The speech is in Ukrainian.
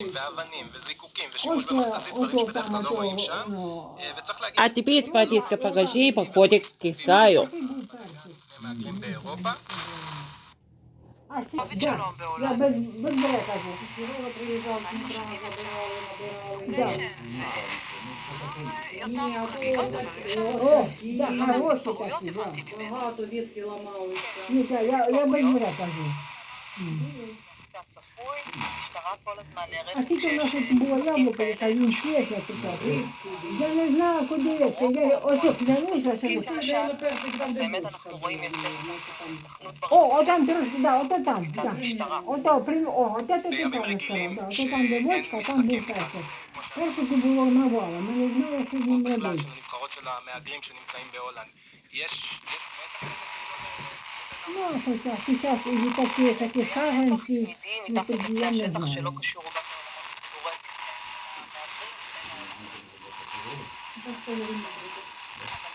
ואבנים וזיקוקים ושימוש במכת"זית, דברים שבדרך כלל לא רואים שם, וצריך להגיד... А теперь схватись покажи и подходит к краю. מהגרים באירופה. שלום Я בהולנד. без брека кажу. Серега приїжджав з Дніпра, забирали, набирали. Да. Ні, а то חגיגות, так, אבל יש לנו О, ті, да, хороші התפרעויות такі, да. הבנתי ממנו. багато відки ламалися. Ні, я без брека кажу. קצת צפוי, המשטרה כל הזמן נערכת. А скільки в нас тут було яблуко, яка він світла така. Я не знаю, куди вести. Я ось клянуся, що אם ось. זה עכשיו, אז באמת אנחנו רואים יותר היתכנות О, отам трошки, да, ото там, מצד да. המשטרה. Ото, о, оте ти בימים там רגילים, сказав, да. Ото там, де бочка, там був персик. Персику було навалом, ми не знали, що з כמו ним בכלל робити. של הנבחרות של המהגרים שנמצאים בהולנד. יש מתח... Ну, а хоча зараз і такі саджанці, תמידי ну מתחת тоді לפני я не השטח שלא знаю. קשור גם לקורה. Без половини зробити.